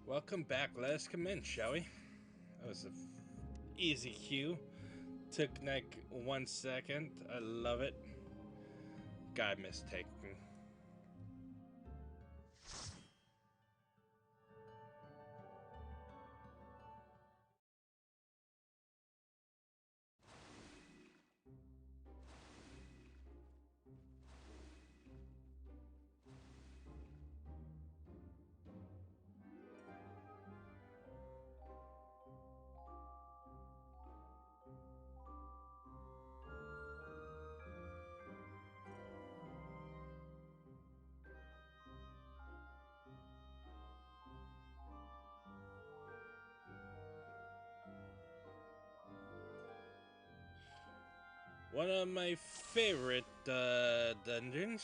Welcome back. Let us commence, shall we? That was a easy cue. Took like 1 second. I love it. God, mistaken. One of my favorite dungeons.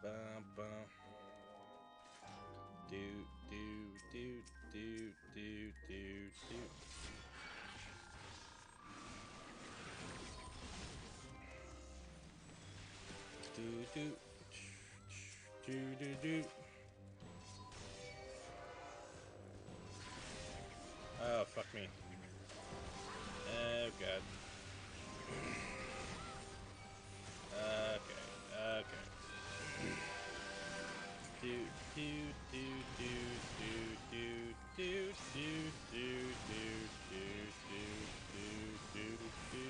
Bum, bum. Do do do do do do do. Do do do do do. Oh, fuck me. Oh god. Okay, okay. Do do do do do do do do do do do do do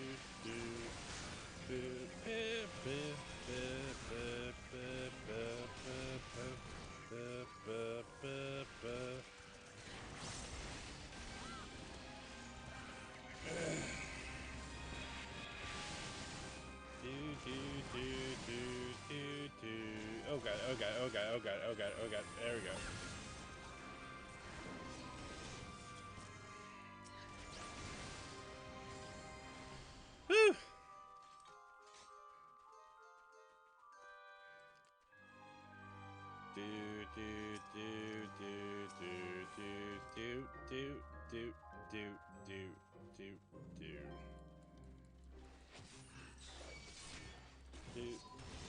do. Do do do do do do. Oh god! Oh god! Oh god! Oh god! Oh god! Oh god! There we go. Woo! Do do do do do do do do do do do do do. Do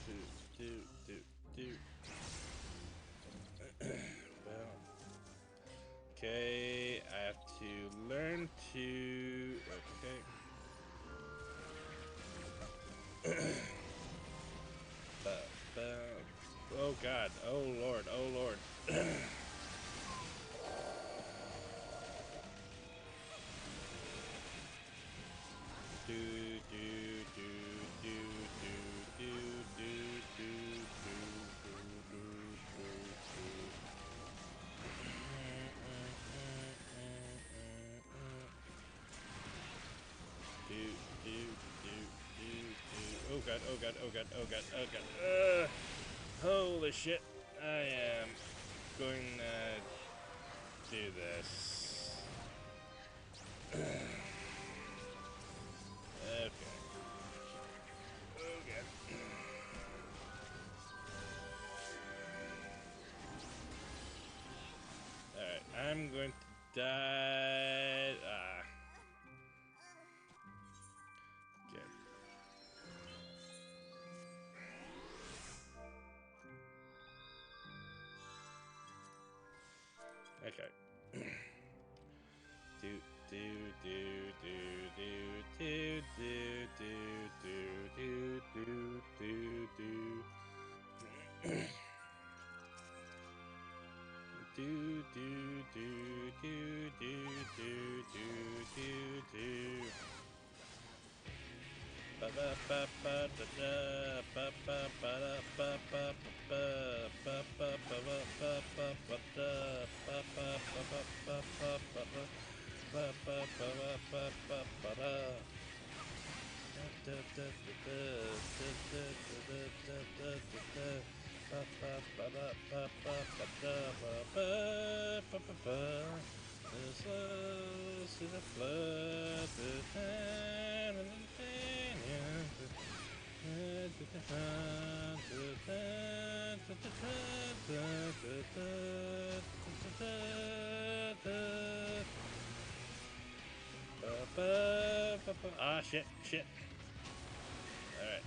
do do do do. Well, okay. I have to learn to. Okay. Oh god. Oh lord. Oh lord. Do do do do do do do do do do do do. Oh god, oh god, oh god, oh god, oh god. Holy shit. I am going to do this. Okay. Oh god. Alright, I'm going to die. Okay. Okay. Do do do do do do do do do do do do do. Do do do do do do do do do. Ba ba ba ba da da ba ba ba da ba ba ba ba ba ba ba ba ba ba da ba ba ba ba ba ba ba ba ba ba ba ba ba ba da. Da da da da da da da da da da. Ba ba ba da ba ba ba da ba ba ba ba ba. This was to the flood, the pan and the pan, ah, shit, shit. Alright.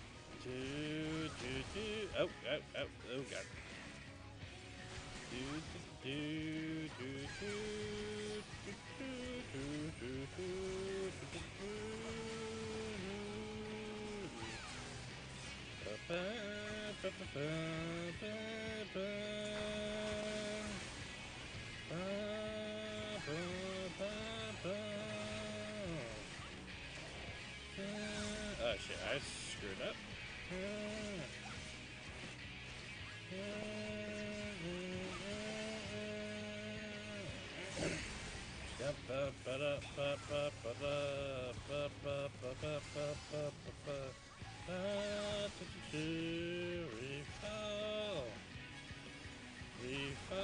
Oh, oh, oh, oh, god. Oh shit, I screwed up. Refall.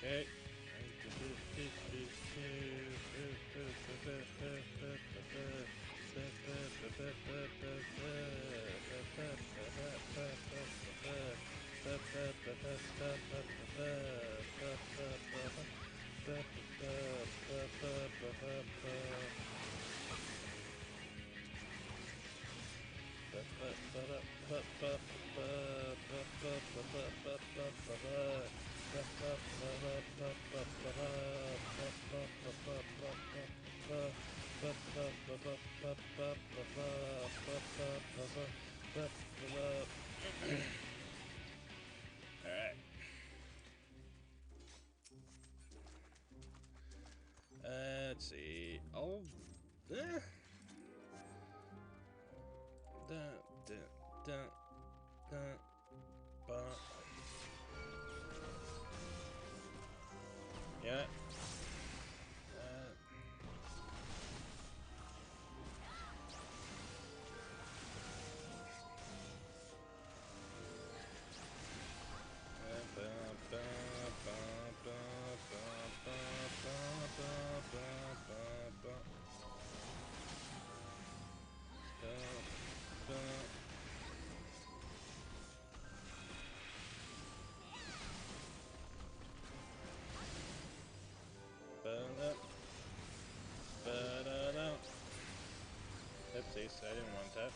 Okay. Alright. Let's see. Oh, dun, dun, dun, dun, dun. Yeah. Oopsies, I didn't want that.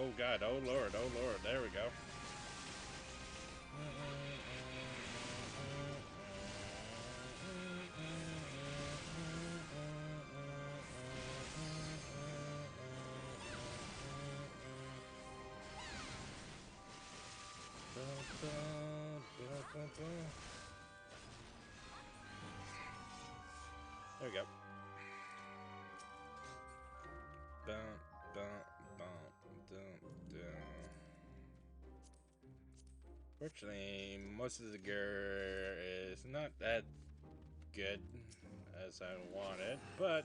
Oh god, oh lord, there we go. There we go. Bum, bum, bum, dum, dum. Fortunately, most of the gear is not that good as I wanted, but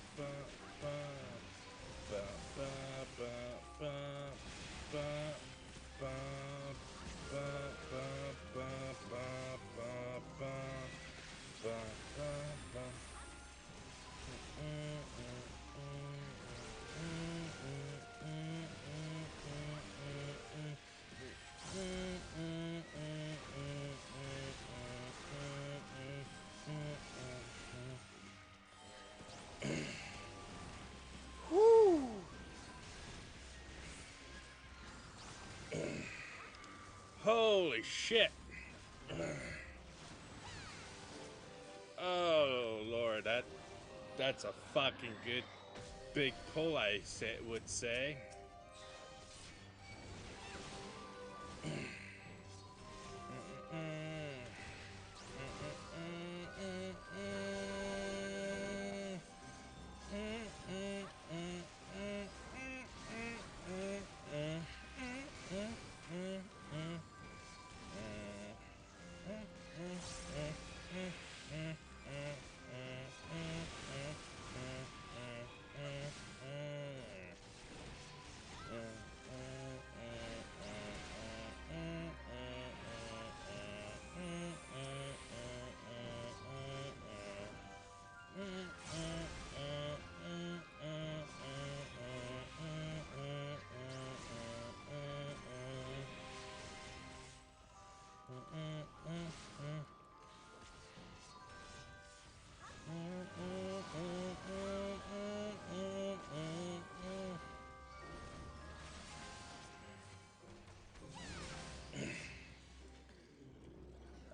Holy shit. Oh Lord, that's a fucking good big pull, would say.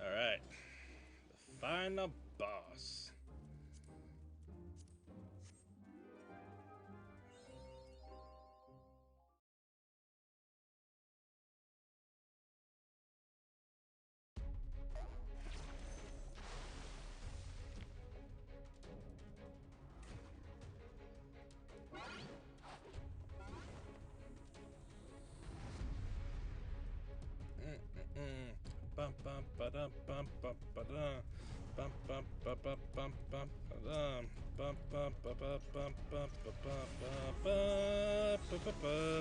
All right, the final boss. Bum bum ba dum bum bum ba dum bum bum ba ba bum bum ba dum bum bum ba ba bum bum ba ba ba ba ba ba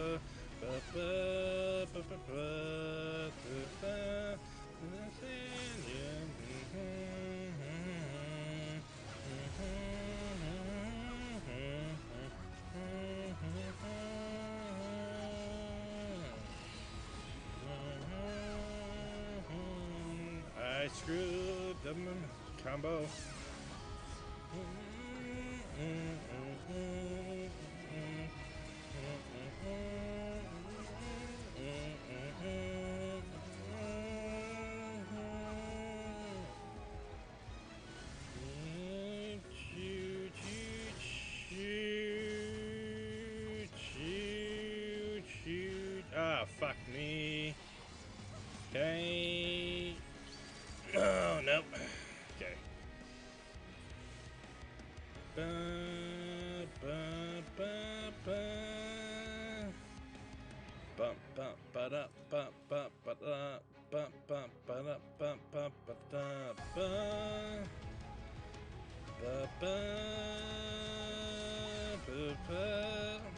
I screwed the combo. Ah, fuck me. Okay. Oh, no. Okay. Ba, ba, ba, ba. Bum, bum, ba, da, ba, ba, ba, da, ba, ba, ba, da, ba, ba, ba, da, ba. Ba, ba, ba, ba.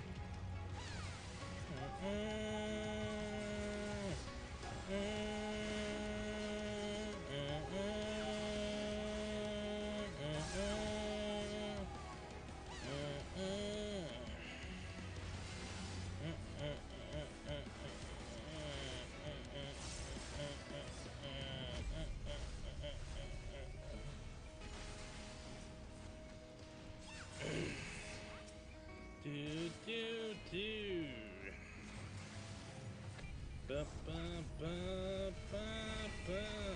Do do do. Ba ba ba ba ba.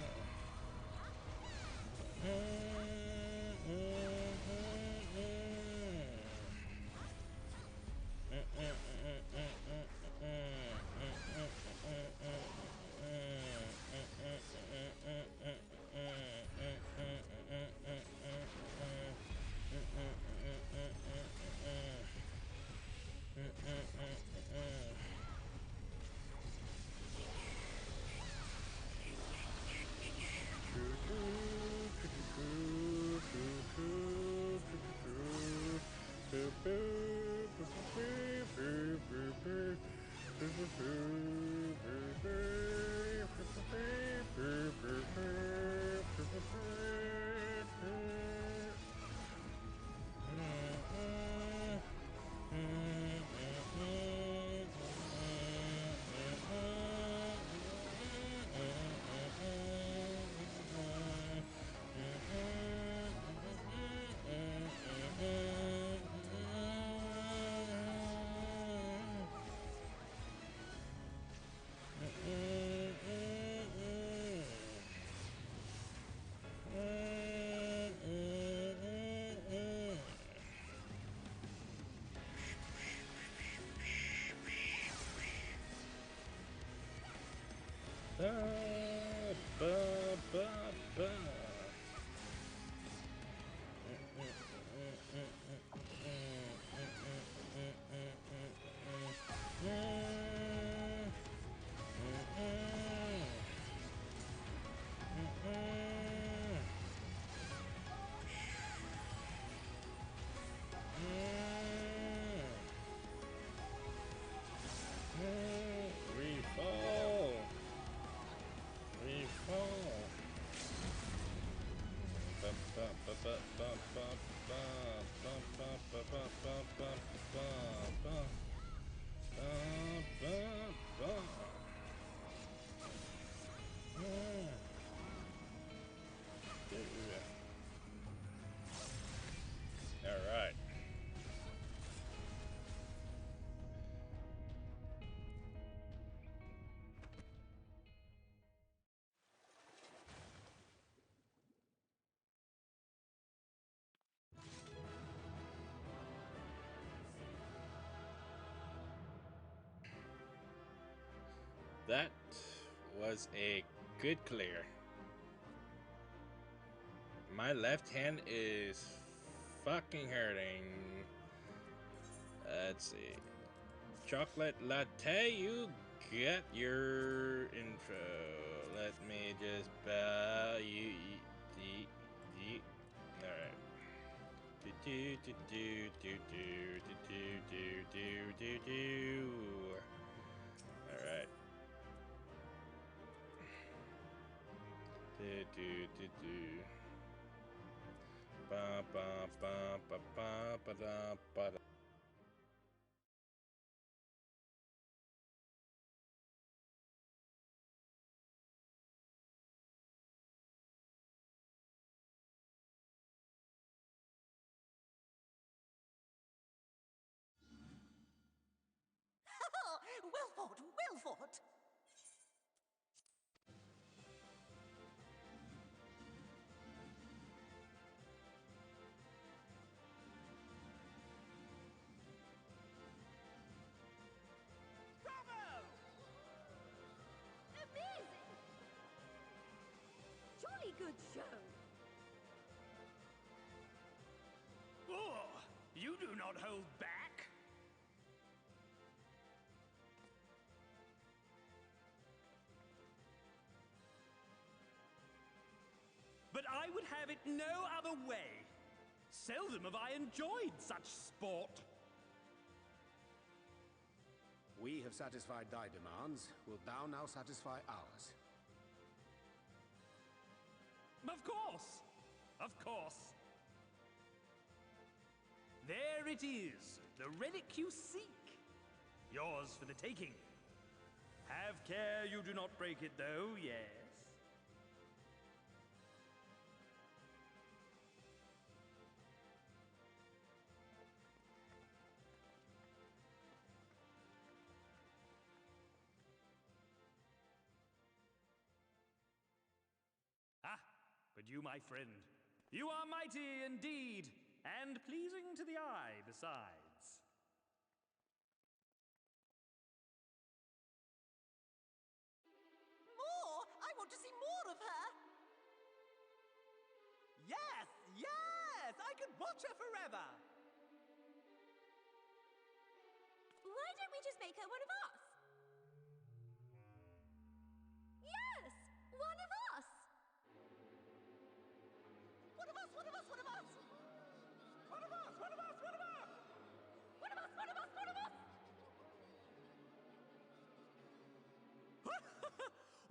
Ba, ba, ba, ba. We fall. We fall. Ba, ba, ba, ba, ba, ba, ba, ba, ba, ba, ba, ba, ba, ba, ba. Ba, ba, ba. All right. That was a good clear. My left hand is fucking hurting. Let's see. Chocolate latte, you get your info. Let me just bow you. Alright. Do do do do do do do do do do. Alright. Do do do do. Ba ba ba ba ba ba da ba da. Well fought, well fought! Bravo! Amazing! Jolly good show! Oh, you do not hold back! But I would have it no other way. Seldom have I enjoyed such sport. We have satisfied thy demands. Wilt thou now satisfy ours? Of course! Of course! There it is, the relic you seek. Yours for the taking. Have care you do not break it, though, yes? Ah, but you, my friend, you are mighty indeed, and pleasing to the eye besides. More! I want to see more of her! Yes, yes! I could watch her forever! Why don't we just make her one of us? Yes! One of us! One of us, one of us, one of us! One of us! One of us! One of us! One of us, one of us, one of us!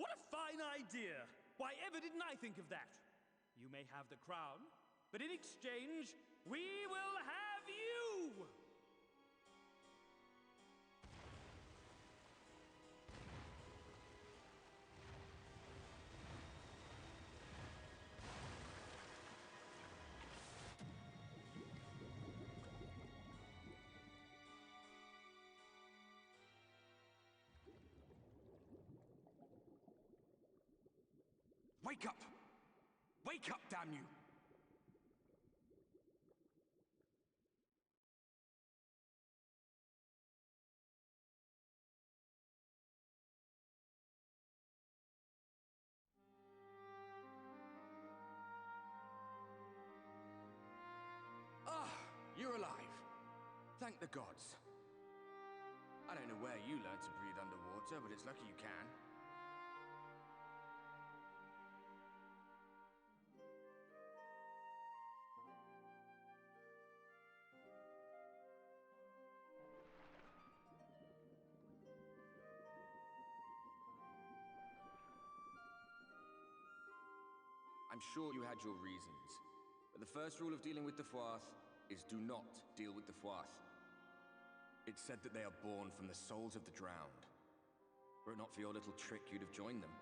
What a fine idea! Why ever didn't I think of that? You may have the crown, but in exchange, we will have you! Wake up! Wake up, damn you! Thank the gods. I don't know where you learned to breathe underwater, but it's lucky you can. I'm sure you had your reasons, but the first rule of dealing with the Fwath is do not deal with the Fwath. It's said that they are born from the souls of the drowned. Were it not for your little trick, you'd have joined them.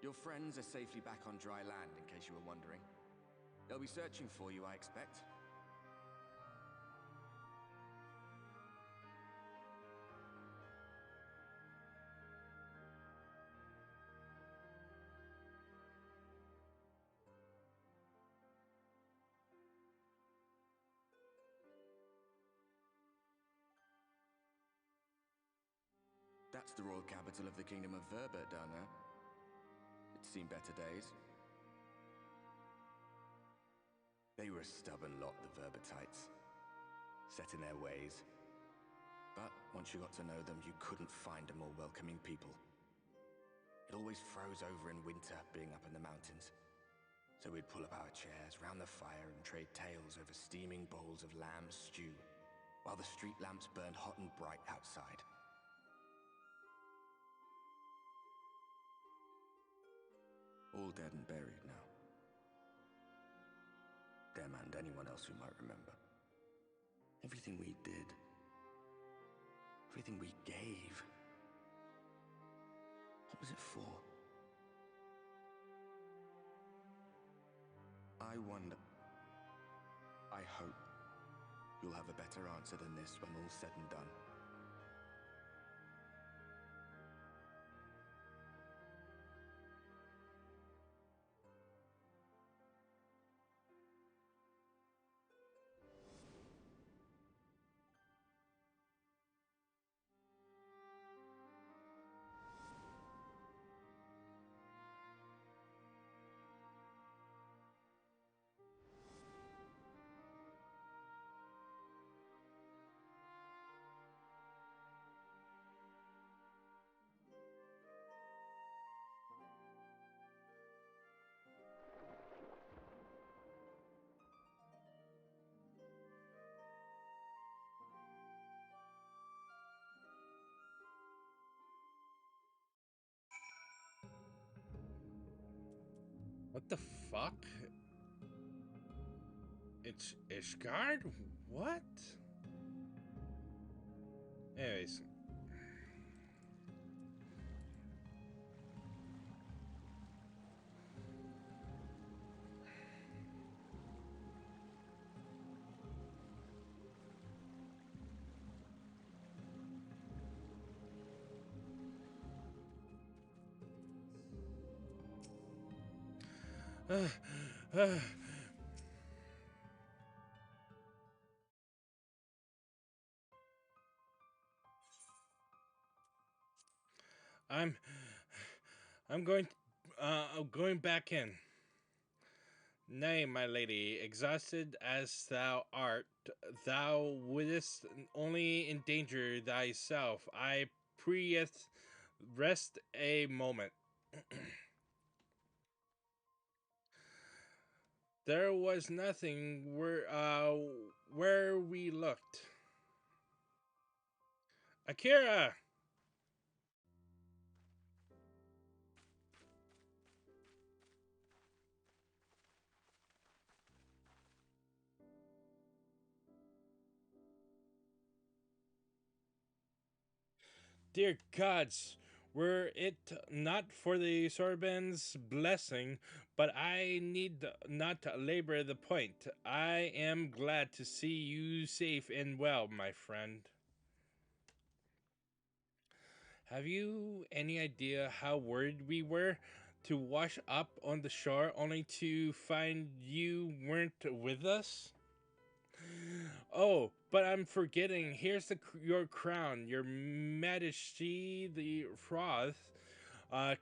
Your friends are safely back on dry land, in case you were wondering. They'll be searching for you, I expect. That's the royal capital of the Kingdom of Verbert down there. It's seen better days. They were a stubborn lot, the Verbertites. Set in their ways. But once you got to know them, you couldn't find a more welcoming people. It always froze over in winter, being up in the mountains. So we'd pull up our chairs round the fire and trade tales over steaming bowls of lamb stew, while the street lamps burned hot and bright outside. All dead and buried now. Them and anyone else who might remember. Everything we did. Everything we gave. What was it for? I wonder. I hope you'll have a better answer than this when all's said and done. What the fuck? It's Ishgard? What? Anyways. I'm going back in. Nay, my lady, exhausted as thou art, thou wouldst only endanger thyself. I prayeth rest a moment. There was nothing where we looked. Akira! Dear gods, were it not for the Sorbonne's blessing, but I need not labor the point. I am glad to see you safe and well, my friend. Have you any idea how worried we were to wash up on the shore only to find you weren't with us? Oh, but I'm forgetting. Here's your crown, your majesty, the froth.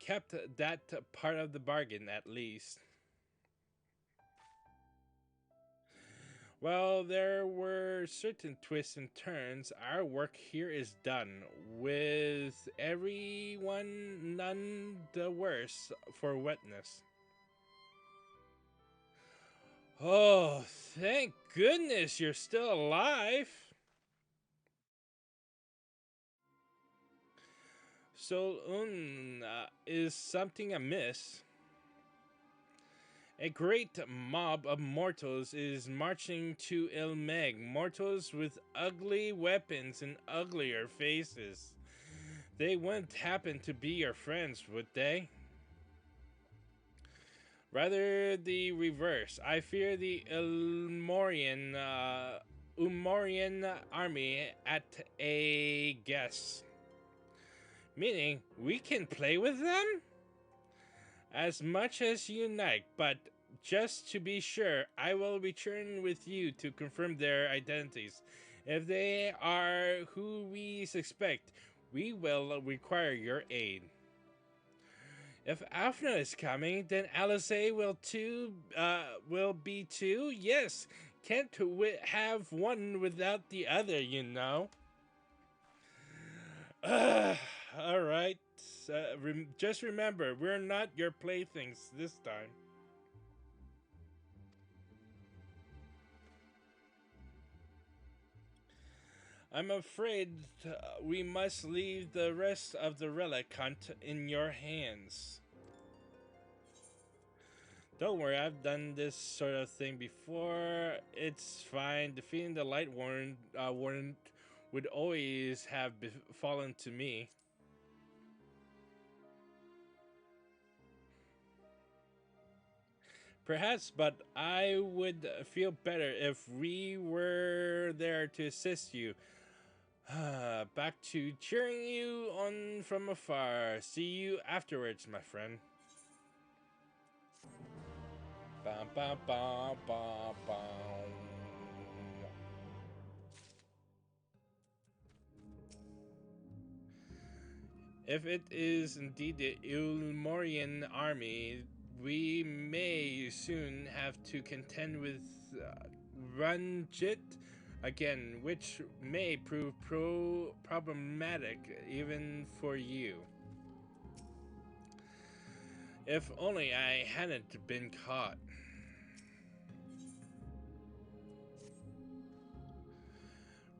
Kept that part of the bargain, at least. While there were certain twists and turns, our work here is done, with everyone none the worse for wetness. Oh, thank goodness you're still alive. So, is something amiss? A great mob of mortals is marching to Ilmeg. Mortals with ugly weapons and uglier faces. They wouldn't happen to be your friends, would they? Rather the reverse. I fear the Umorian army at a guess. Meaning, we can play with them? As much as you like, but just to be sure, I will return with you to confirm their identities. If they are who we suspect, we will require your aid. If Afna is coming, then Alice will be too. Yes, can't have one without the other, you know. All right. Just remember, we're not your playthings this time. I'm afraid we must leave the rest of the relic hunt in your hands. Don't worry, I've done this sort of thing before. It's fine. Defeating the light warrant would always have fallen to me. Perhaps, but I would feel better if we were there to assist you. Back to cheering you on from afar. See you afterwards, my friend. Bum, bum, bum, bum, bum. If it is indeed the Ilmorian army, we may soon have to contend with Ranjit again, which may prove problematic even for you. If only I hadn't been caught.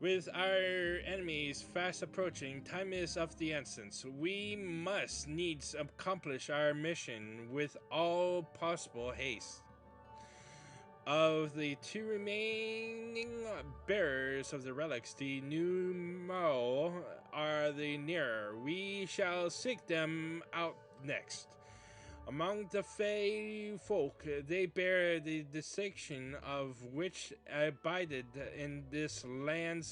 With our enemies fast approaching, time is of the essence. We must needs accomplish our mission with all possible haste. Of the two remaining bearers of the relics, the Numo are the nearer. We shall seek them out next. Among the Fey folk, they bear the distinction of which abided in this land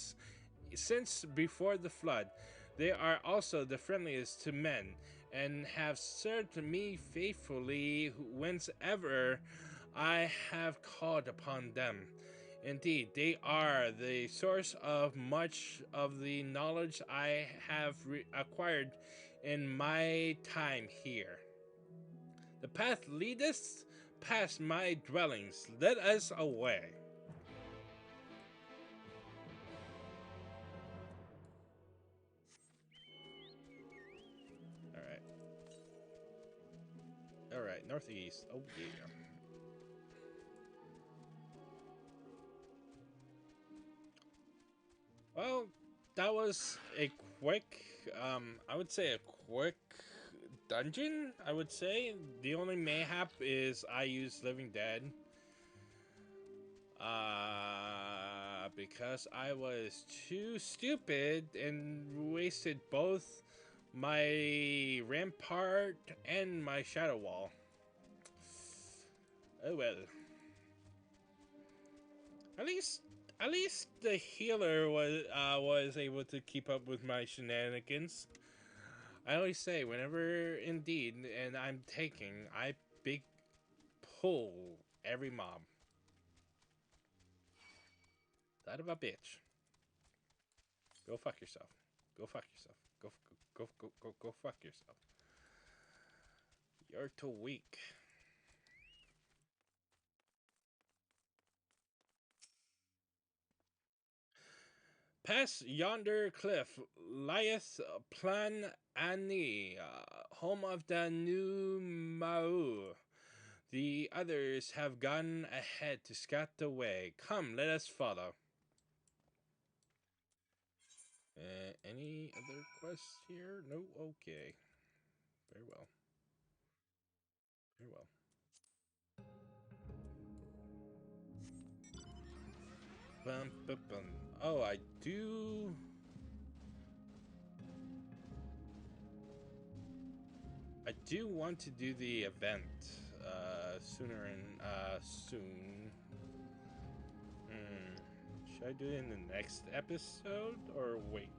since before the flood. They are also the friendliest to men, and have served me faithfully whenever I have called upon them. Indeed, they are the source of much of the knowledge I have acquired in my time here. The path leadeth past my dwellings. Let us away. Alright. Alright, northeast. Oh, yeah. Well, that was a quick, I would say a quick dungeon, I would say. The only mayhap is I used Living Dead. Because I was too stupid and wasted both my rampart and my shadow wall. Oh well. At least the healer was able to keep up with my shenanigans. I always say, whenever indeed, and I'm taking, I big pull every mob. That of a bitch. Go fuck yourself. Go fuck yourself. Go fuck yourself. You're too weak. Past yonder cliff lieth Plan Ani, home of the new Mau. The others have gone ahead to scout the way. Come, let us follow. Any other quests here? No? Okay. Very well. Very well. Bum, bum, bum. Oh, I do... I do want to do the event sooner and soon. Should I do it in the next episode or wait?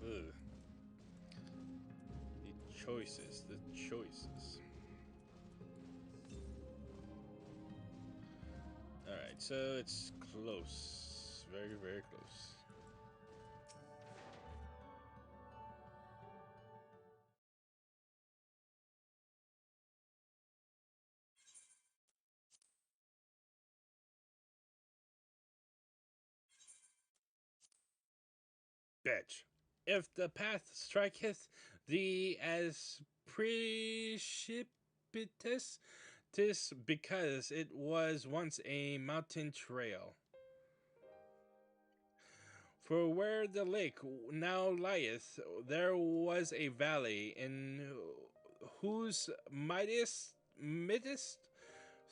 Ugh. The choices. Alright, so it's close. Very, very close. Bitch. If the path striketh thee as precipitous, 'tis because it was once a mountain trail. For where the lake now lieth, there was a valley, in whose midst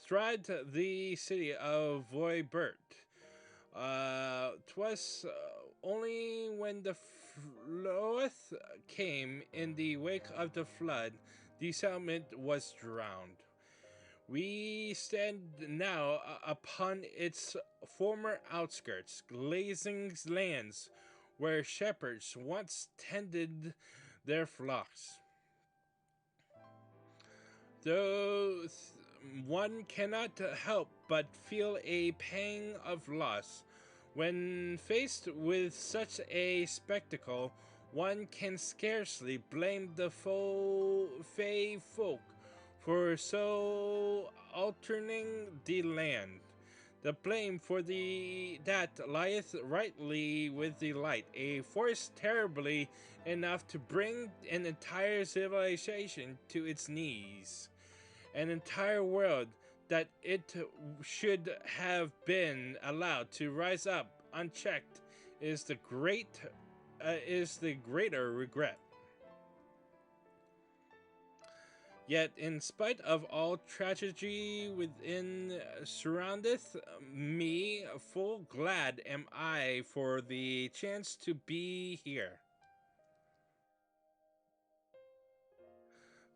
thrived the city of Voibert. 'Twas only when the floweth came in the wake of the flood, the settlement was drowned. We stand now upon its former outskirts, glazing lands where shepherds once tended their flocks. Though one cannot help but feel a pang of loss when faced with such a spectacle, one can scarcely blame the fey folk for so altering the land. The blame for that lieth rightly with the light, a force terribly enough to bring an entire civilization to its knees, an entire world that it should have been allowed to rise up unchecked is the greater regret. Yet, in spite of all tragedy within surroundeth me, full glad am I for the chance to be here.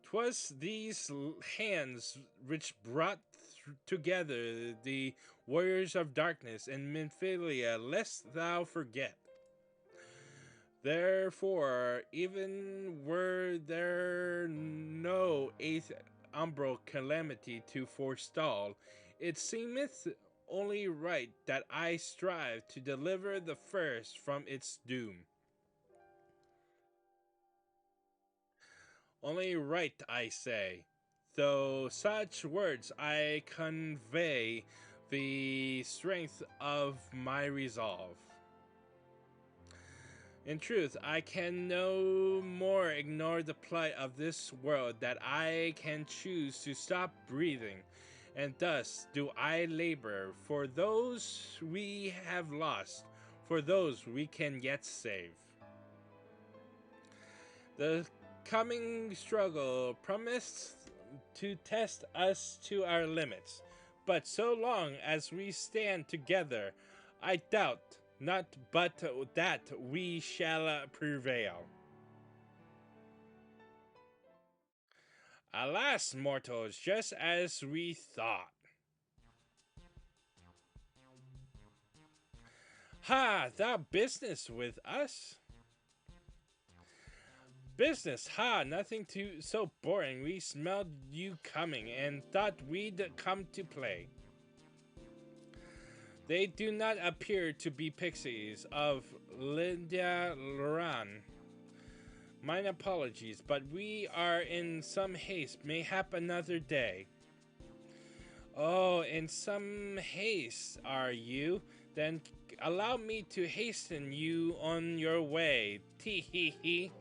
'Twas these hands which brought together the warriors of darkness and Minfilia, lest thou forget. Therefore, even were there no eighth umbral calamity to forestall, it seemeth only right that I strive to deliver the first from its doom. Only right, I say, though such words I convey the strength of my resolve. In truth, I can no more ignore the plight of this world that I can choose to stop breathing, and thus do I labor for those we have lost, for those we can yet save. The coming struggle promised to test us to our limits, but so long as we stand together, I doubt not but that we shall prevail. Alas, mortals, just as we thought. Ha, thou business with us? Business, ha, nothing too so boring. We smelled you coming and thought we'd come to play. They do not appear to be pixies of Lydia Loran. Mine apologies, but we are in some haste, mayhap another day. Oh, in some haste, are you? Then allow me to hasten you on your way. Tee hee hee.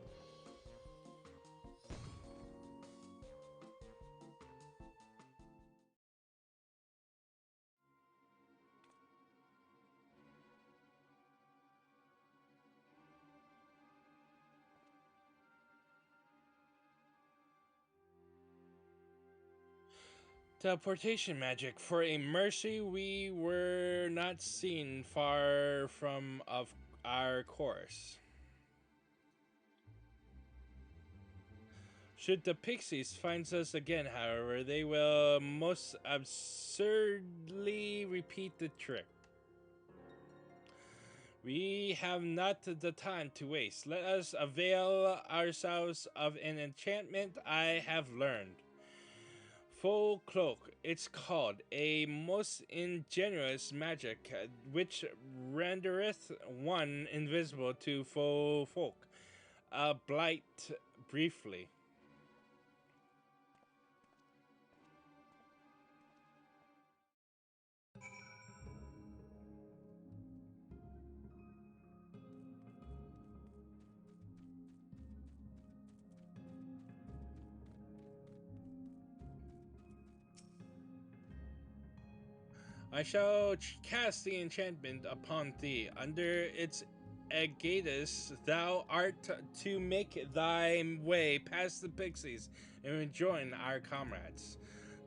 Teleportation magic. For a mercy, we were not seen far from of our course. Should the pixies find us again, however, they will most absurdly repeat the trick. We have not the time to waste. Let us avail ourselves of an enchantment I have learned. Full cloak, it's called, a most ingenious magic which rendereth one invisible to foe folk. A blight briefly. I shall cast the enchantment upon thee. Under its aegis thou art to make thy way past the pixies and rejoin our comrades.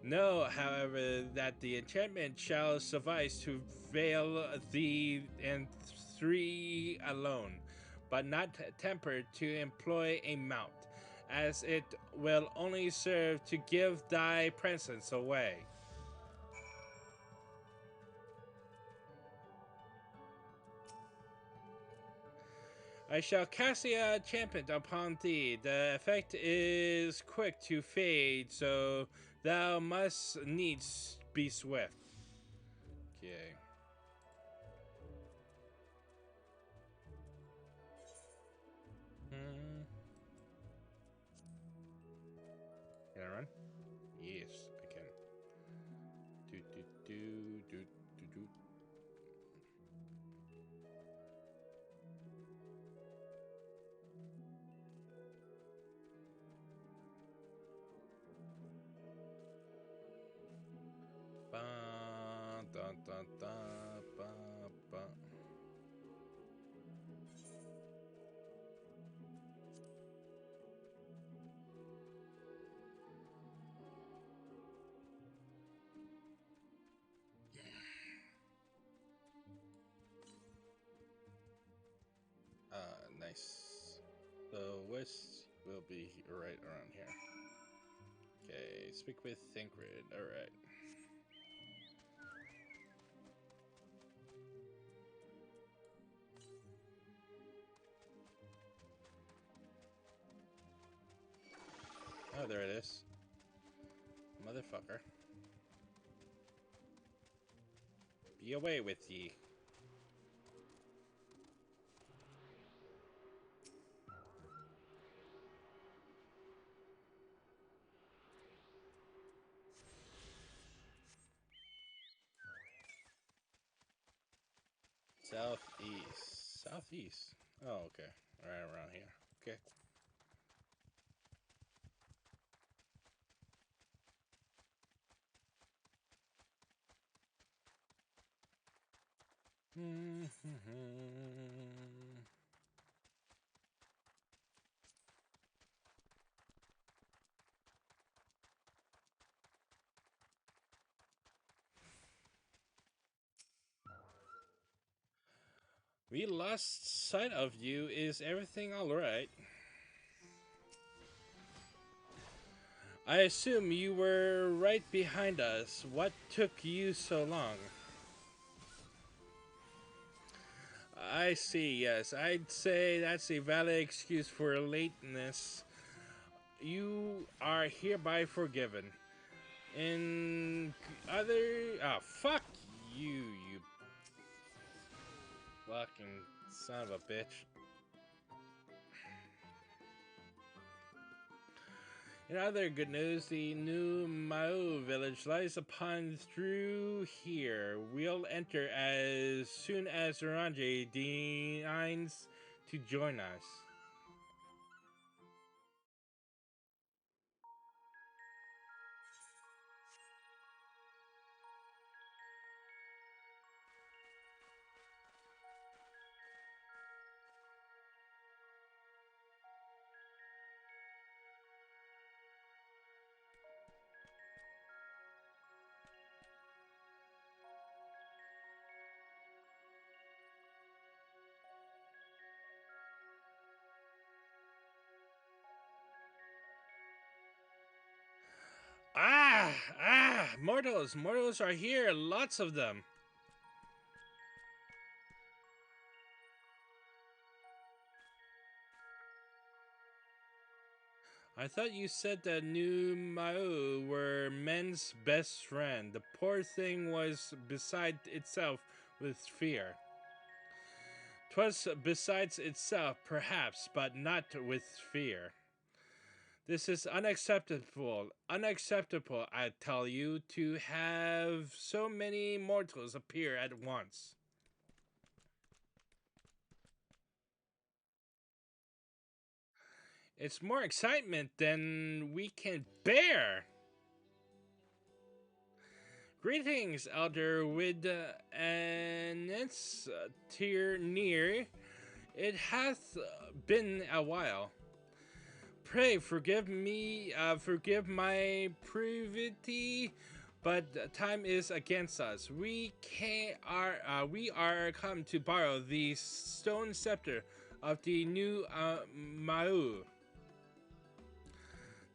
Know, however, that the enchantment shall suffice to veil thee and three alone, but not tempered to employ a mount, as it will only serve to give thy presence away. I shall cast the enchantment upon thee. The effect is quick to fade, so thou must needs be swift. Okay. Can I run? Yes, I can. Do do do do do do. Ba da da da ba ba. Nice. The west will be right around here. Okay, speak with Thinkrid. Alright. Oh, there it is. Motherfucker. Be away with ye. Southeast. Southeast. Oh, okay. Right around here. Okay. We lost sight of you. Is everything alright? I assume you were right behind us. What took you so long? I see, yes. I'd say that's a valid excuse for lateness. You are hereby forgiven. In other... Ah, fuck you, you fucking son of a bitch. In other good news, the new Mao village lies upon through here. We'll enter as soon as Orange deigns to join us. Mortals! Mortals are here, lots of them. I thought you said that new Mao were men's best friend. The poor thing was beside itself with fear. 'Twas besides itself, perhaps, but not with fear. This is unacceptable, unacceptable, I tell you, to have so many mortals appear at once. It's more excitement than we can bear. Greetings, Elder Wid and its tier near. It hath been a while. Pray forgive me, forgive my privity, but time is against us. We are come to borrow the stone scepter of the new Mao.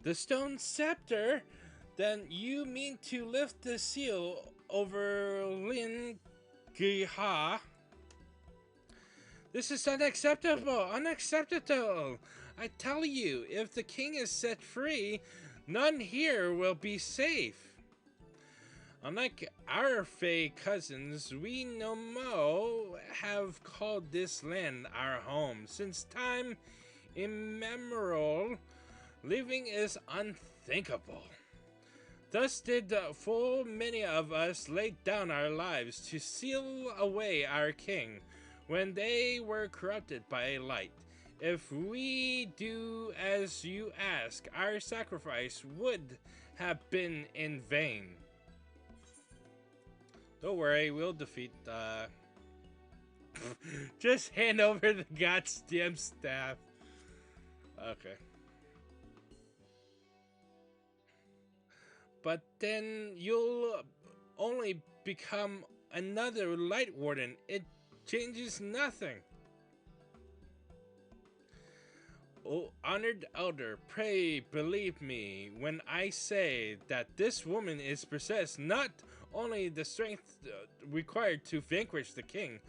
The stone scepter? Then you mean to lift the seal over Lin Giha? This is unacceptable! Unacceptable! I tell you, if the king is set free, none here will be safe. Unlike our Fey cousins, we no mo have called this land our home since time immemorial. Living is unthinkable. Thus did full many of us lay down our lives to seal away our king when they were corrupted by light. If we do as you ask, our sacrifice would have been in vain. Don't worry, we'll defeat just hand over the goddamn staff. Okay. But then you'll only become another Light Warden. It changes nothing. Oh, honored elder, pray believe me when I say that this woman is possessed not only the strength required to vanquish the king,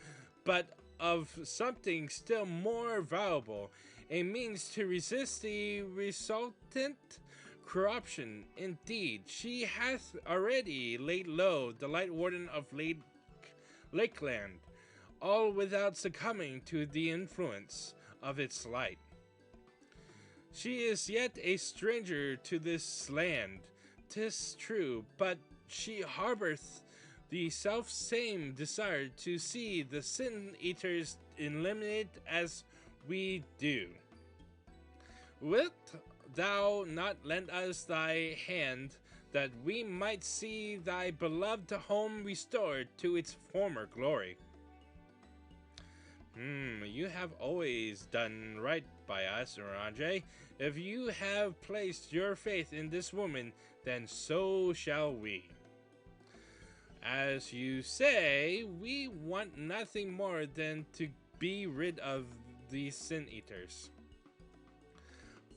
but of something still more valuable, a means to resist the resultant corruption. Indeed, she hath already laid low the Light Warden of Lakeland, all without succumbing to the influence of its light. She is yet a stranger to this land, 'tis true, but she harboreth the self-same desire to see the sin-eaters eliminated as we do. Wilt thou not lend us thy hand, that we might see thy beloved home restored to its former glory? You have always done right by us, Orange. If you have placed your faith in this woman, then so shall we. As you say, we want nothing more than to be rid of these sin-eaters.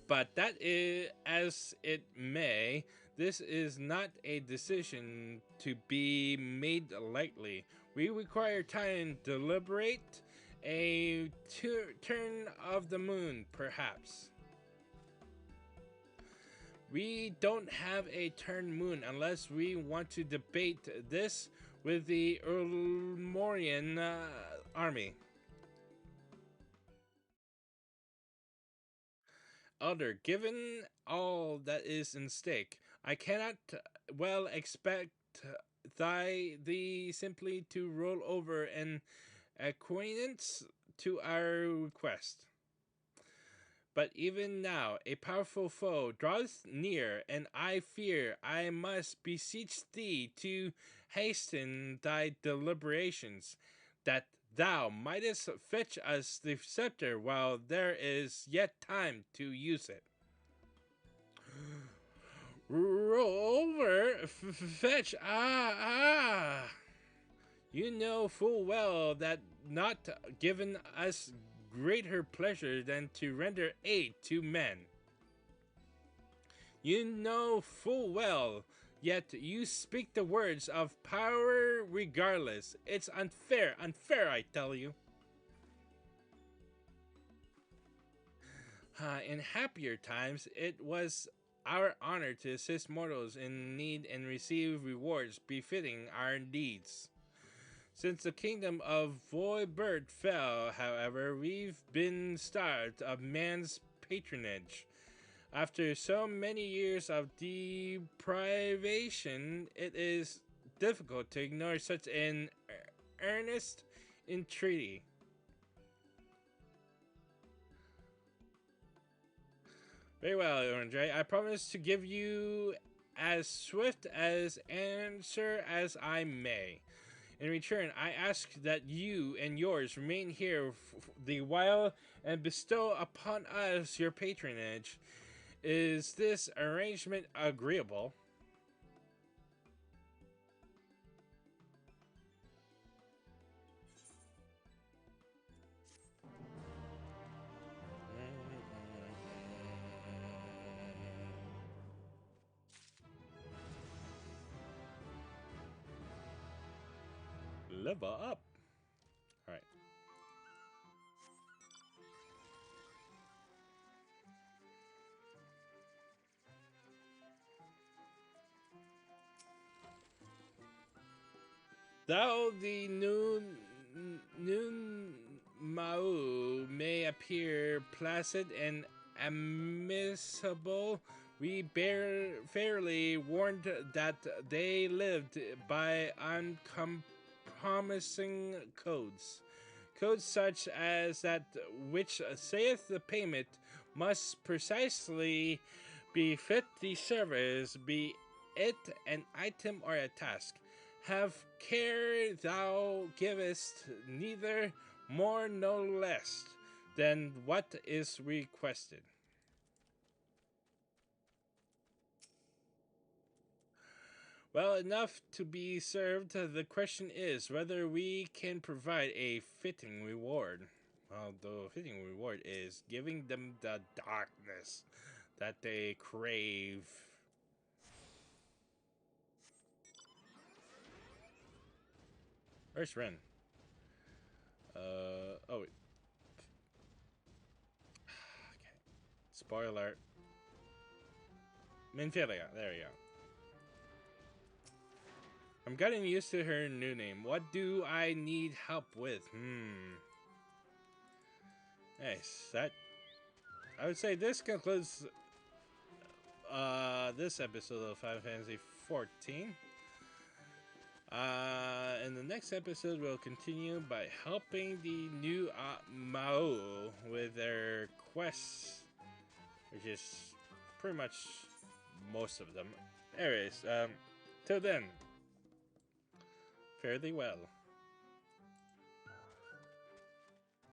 But that is as it may, this is not a decision to be made lightly. We require time to deliberate, a turn of the moon, perhaps. We don't have a turn moon unless we want to debate this with the Ulmorian army. Elder, given all that is in stake, I cannot well expect thee simply to roll over an acquaintance to our request. But even now, a powerful foe draweth near, and I fear I must beseech thee to hasten thy deliberations, that thou mightest fetch us the scepter while there is yet time to use it. Roll over, fetch, You know full well that not given us greater pleasure than to render aid to men. You know full well, yet you speak the words of power regardless. It's unfair, unfair, I tell you. In happier times, it was our honor to assist mortals in need and receive rewards befitting our deeds. Since the kingdom of Voidbird fell, however, we've been starved of man's patronage. After so many years of deprivation, it is difficult to ignore such an earnest entreaty. Very well, Andre. I promise to give you as swift as answer as I may. In return, I ask that you and yours remain here the while and bestow upon us your patronage. Is this arrangement agreeable? Level up. All right. Though the noon Mao may appear placid and admissible, we fairly warned that they lived by uncompromising codes. Codes such as that which saith the payment must precisely befit the service, be it an item or a task. Have care thou givest neither more nor less than what is requested. Well, enough to be served. The question is whether we can provide a fitting reward. Well, the fitting reward is giving them the darkness that they crave. Where's Ren? Oh wait. Okay. Spoiler. Minfilia, there you go. I'm getting used to her new name. What do I need help with? Nice. That I would say this concludes this episode of Final Fantasy XIV. In the next episode, we'll continue by helping the new Mao with their quests, which is pretty much most of them. Anyways, till then, fare thee well.